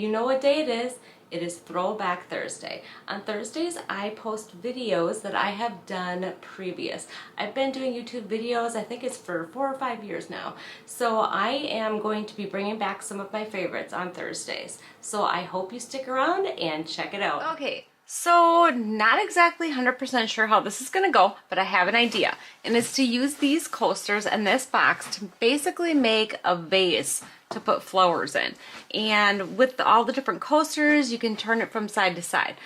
you know what day it is. It is Throwback Thursday. On Thursdays, I post videos that I have done previous. I've been doing YouTube videos, I think it's for 4 or 5 years now. So I am going to be bringing back some of my favorites on Thursdays. So I hope you stick around and check it out. Okay, so not exactly 100% sure how this is gonna go, but I have an idea. And it's to use these coasters and this box to basically make a vase to put flowers in. And with all the different coasters, you can turn it from side to side.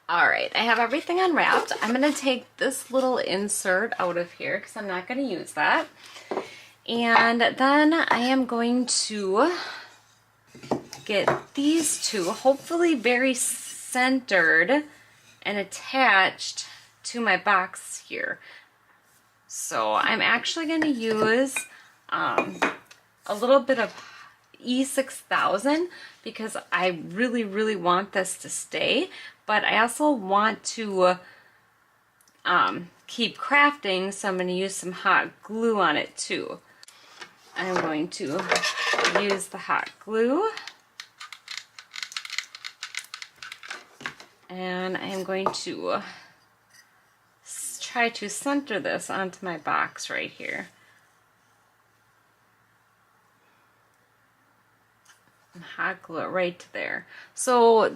All right, I have everything unwrapped. I'm gonna take this little insert out of here because I'm not gonna use that. And then I am going to get these two, hopefully very centered and attached to my box here. So I'm actually gonna use a little bit of E6000 because I really want this to stay, but I also want to keep crafting, so I'm going to use some hot glue on it too. I'm going to use the hot glue and I'm going to try to center this onto my box right here. And hot glue it right to there. So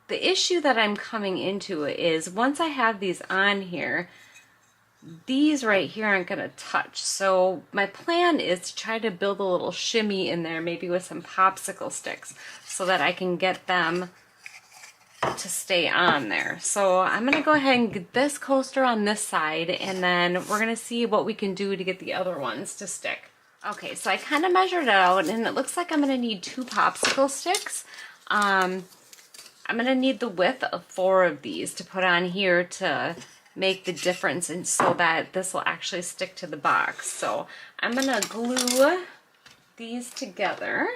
the issue that I'm coming into is once I have these on here, these right here aren't going to touch. So my plan is to try to build a little shimmy in there, maybe with some popsicle sticks, so that I can get them to stay on there. So I'm going to go ahead and get this coaster on this side, and then we're going to see what we can do to get the other ones to stick. Okay, so I kind of measured it out, and it looks like I'm going to need 2 popsicle sticks. I'm going to need the width of 4 of these to put on here to make the difference, and so that this will actually stick to the box. So I'm going to glue these together.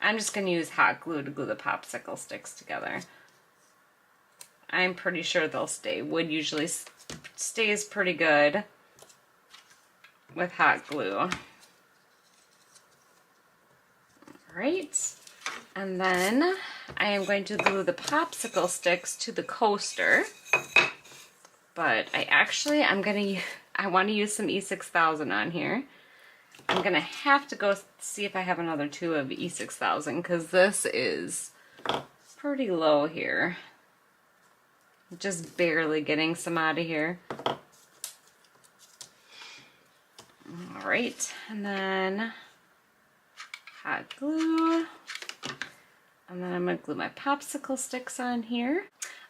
I'm just going to use hot glue to glue the popsicle sticks together. I'm pretty sure they'll stay. Wood usually stays pretty good with hot glue. All right, and then I am going to glue the popsicle sticks to the coaster, but I want to use some E6000 on here. I'm gonna have to go see if I have another 2 of E6000 because this is pretty low here. Just barely getting some out of here. All right, and then hot glue, and then I'm going to glue my popsicle sticks on here.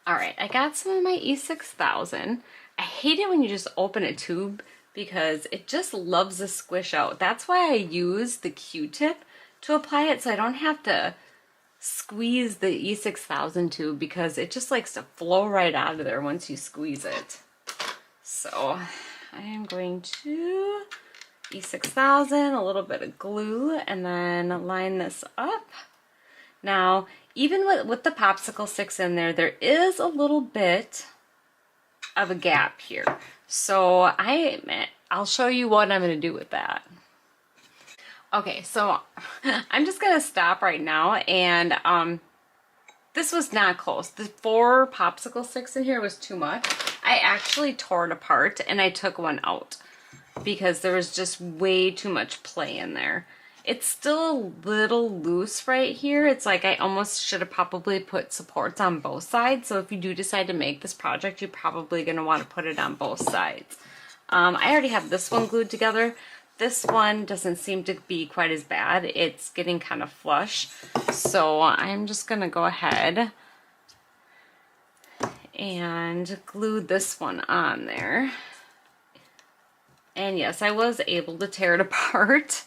All right, I got some of my E6000. I hate it when you just open a tube because it just loves to squish out. That's why I use the Q-tip to apply it, so I don't have to squeeze the E6000 tube because it just likes to flow right out of there once you squeeze it. So I am going to E6000, a little bit of glue, and then line this up. Now, even with the popsicle sticks in there, there is a little bit of a gap here. So I'll show you what I'm going to do with that. Okay, so I'm just going to stop right now, and this was not close. The 4 popsicle sticks in here was too much. I actually tore it apart and I took one out because there was just way too much play in there. It's still a little loose right here. It's like I almost should have probably put supports on both sides. So if you do decide to make this project, you're probably going to want to put it on both sides. I already have this one glued together. This one doesn't seem to be quite as bad. It's getting kind of flush. So I'm just going to go ahead and glue this one on there. And yes, I was able to tear it apart.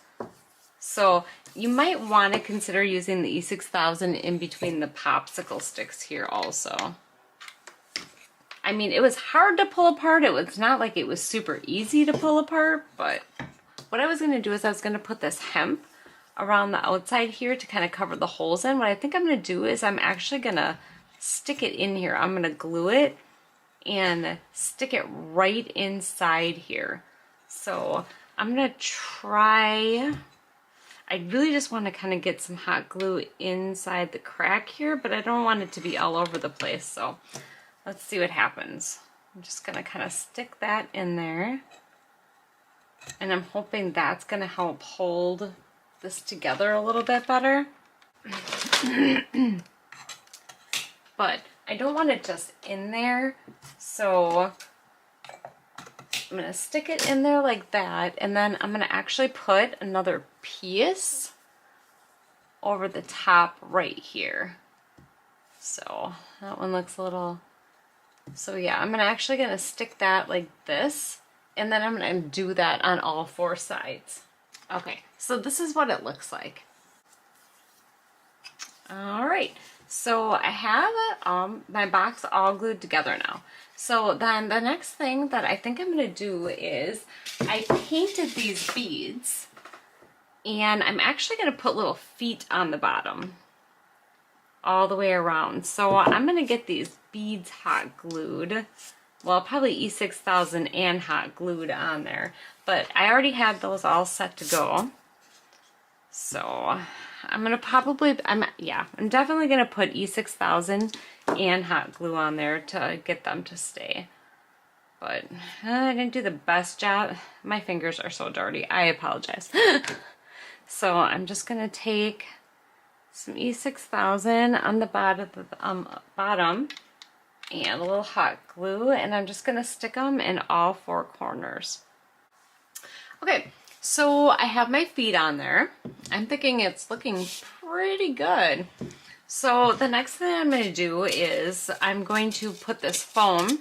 So you might want to consider using the E6000 in between the popsicle sticks here also. I mean, it was hard to pull apart. It was not like it was super easy to pull apart, but what I was going to do is I was going to put this hemp around the outside here to kind of cover the holes in. What I think I'm going to do is I'm actually going to stick it in here. I'm going to glue it and stick it right inside here. So I'm going to try, I really just want to kind of get some hot glue inside the crack here, but I don't want it to be all over the place, so let's see what happens. I'm just going to kind of stick that in there, and I'm hoping that's going to help hold this together a little bit better. But I don't want it just in there, so I'm going to stick it in there like that, and then I'm going to actually put another piece over the top right here. So that one looks a little, so yeah, I'm actually going to stick that like this, and then I'm going to do that on all 4 sides. Okay, so this is what it looks like. All right, so I have my box all glued together now. So then the next thing that I think I'm going to do is I painted these beads, and I'm actually going to put little feet on the bottom all the way around. So I'm going to get these beads hot glued. Well, probably E6000 and hot glued on there, but I already had those all set to go. So I'm going to probably, I'm definitely going to put E6000 and hot glue on there to get them to stay. But I didn't do the best job. My fingers are so dirty. I apologize. So I'm just going to take some E6000 on the bottom and a little hot glue, and I'm just going to stick them in all 4 corners. Okay, so I have my feet on there. I'm thinking it's looking pretty good. So the next thing I'm going to do is I'm going to put this foam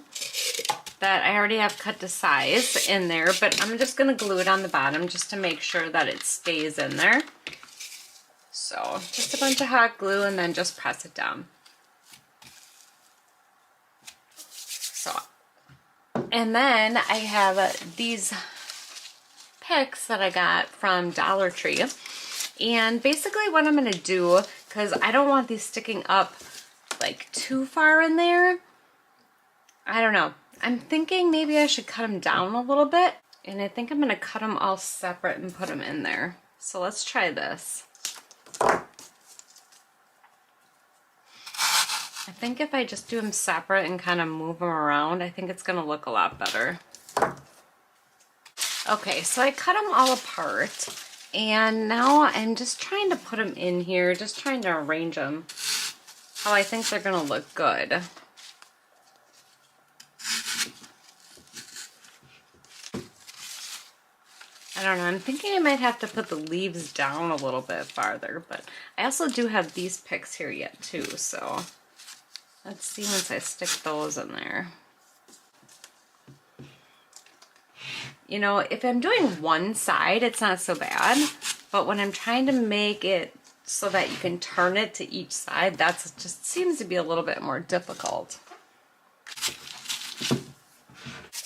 that I already have cut to size in there, but I'm just going to glue it on the bottom just to make sure that it stays in there. So just a bunch of hot glue, and then just press it down. So, and then I have these picks that I got from Dollar Tree. And basically what I'm going to do, because I don't want these sticking up like too far in there, I don't know. I'm thinking maybe I should cut them down a little bit. And I think I'm going to cut them all separate and put them in there. So let's try this. I think if I just do them separate and kind of move them around, I think it's going to look a lot better. Okay, so I cut them all apart, and now I'm just trying to put them in here, just trying to arrange them how I think they're going to look good. I don't know, I'm thinking I might have to put the leaves down a little bit farther, but I also do have these picks here yet too, so let's see once I stick those in there. You know, if I'm doing one side, it's not so bad, but when I'm trying to make it so that you can turn it to each side, that's just seems to be a little bit more difficult.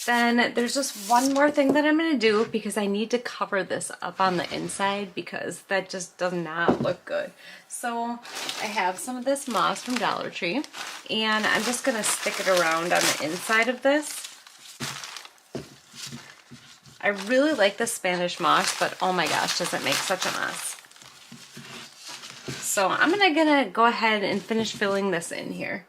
Then there's just one more thing that I'm going to do, because I need to cover this up on the inside because that just does not look good. So I have some of this moss from Dollar Tree, and I'm just going to stick it around on the inside of this. I really like the Spanish moss, but oh my gosh, does it make such a mess. So I'm gonna go ahead and finish filling this in here.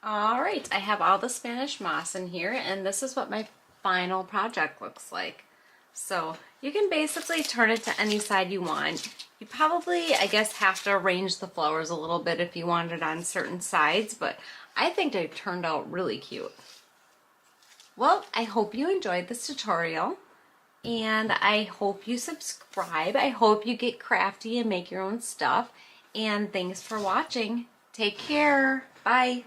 All right, I have all the Spanish moss in here, and this is what my final project looks like. So you can basically turn it to any side you want. You probably, I guess, have to arrange the flowers a little bit if you want it on certain sides, but I think they turned out really cute. Well, I hope you enjoyed this tutorial, and I hope you subscribe. I hope you get crafty and make your own stuff, and thanks for watching. Take care. Bye.